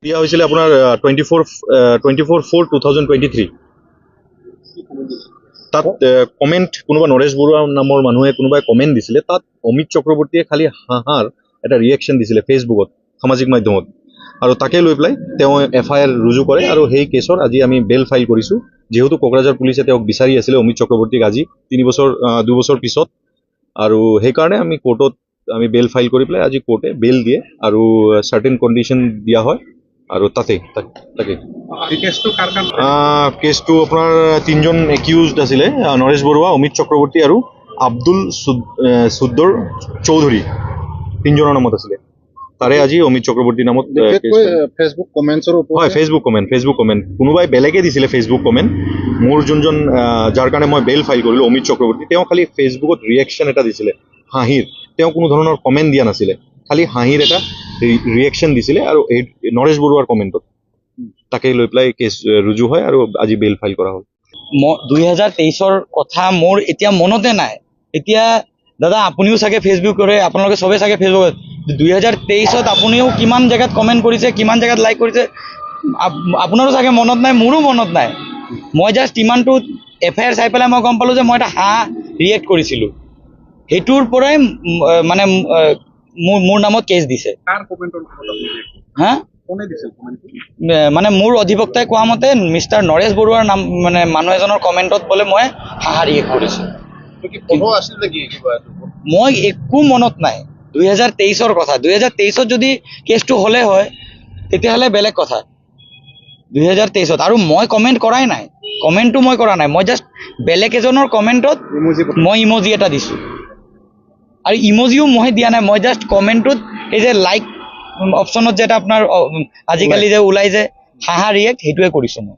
দিয়া হৈছিলে আপোনাৰ 24/4/2023 তাত কমেণ্ট কোনোবা নৰেশ বৰুৱা নামৰ মানুহে কোনোবাই কমেণ্ট দিছিলে তাত অমিত চক্ৰৱৰ্তীয়ে খালি হাঁহাৰ এটা ৰিয়েকশ্যন দিছিলে ফেচবুকত সামাজিক মাধ্যমত আৰু তাকে লৈ পেলাই তেওঁ FIR ৰুজু কৰে আৰু সেই কেছৰ আজি আমি বেল ফাইল কৰিছোঁ যেহেতু কোকৰাঝাৰ পুলিচে তেওঁক বিচাৰি আছিলে অমিত চক্ৰৱৰ্তীক আজি 2 বছৰ পিছত আৰু সেইকাৰণে আমি কোৰ্টত আমি বেল ফাইল কৰি পেলাই আজি কোৰ্টে বেল দিয়ে আৰু চাৰ্টেন কণ্ডিশ্যন দিয়া হয় আৰু তাকে কেছটো আপোনাৰ 3জন একিউজড আছিলে নৰেশ বৰুৱা অমিত চক্ৰৱৰ্তী আৰু আব্দুল সুদ্দৰ চৌধুৰী 3জনৰ নামত আছিলে তাৰে আজি অমিত চক্ৰৱৰ্তীৰ নামত ফেচবুক কমেণ্টছৰ ওপৰত হয় ফেচবুক কমেণ্ট কোনোবাই বেলেগে দিছিলে ফেচবুক কমেণ্ট মোৰ যোনজন যাৰ কাৰণে মই বেল ফাইল কৰিলোঁ অমিত চক্ৰৱৰ্তী তেওঁ খালি ফেচবুকত ৰিয়েকশ্যন এটা দিছিলে হাঁহিৰ তেওঁ কোনো ধৰণৰ কমেণ্ট দিয়া নাছিলে খালি হাঁহিৰ এটা ৰিয়েকশ্যন দিছিলে আৰু এই নৰেশ বৰুৱাৰ কমেণ্টত তাকে লৈ পেলাই কেছ ৰুজু হয় আৰু আজি বেল ফাইল কৰা হ'ল 2023ৰ কথা মোৰ এতিয়া মনতে নাই এতিয়া দাদা আপুনিও চাগে ফেচবুক কৰে আপোনালোকে চবে চাগে ফেচবুকত 2023ত আপুনিও কিমান জেগাত কমেণ্ট কৰিছে কিমান জেগাত লাইক কৰিছে আপোনাৰো চাগে মনত নাই মোৰো মনত নাই মই জাষ্ট ইমানটো FIR চাই পেলাই মই গম পালোঁ যে মই এটা হাঁহ ৰিয়েক্ট কৰিছিলোঁ সেইটোৰ পৰাই মানে মোৰ নামত কেছ দিছে হা মানে মোৰ অধিবক্তাই কোৱা মতে মিষ্টাৰ নৰেশ বৰুৱাৰ নাম মানে মানুহ এজনৰ কমেণ্টত বোলে মই হাঁহা ৰিয়েক্ট কৰিছোঁ মই একো মনত নাই 2023ৰ কথা 2023ত যদি কেছটো হ'লে হয় তেতিয়াহ'লে বেলেগ কথা 2023ত আৰু মই কমেণ্ট কৰাই নাই কমেণ্টটো মই কৰা নাই মই জাষ্ট বেলেগ এজনৰ কমেণ্টত মই ইমজি এটা দিছোঁ আৰু ইমজিও মই দিয়া নাই মই জাষ্ট কমেণ্টটোত এই যে লাইক অপশ্যনত যে এটা আপোনাৰ আজিকালি যে ওলাই যে হাঁহা ৰিয়েক্ট সেইটোৱে কৰিছোঁ মই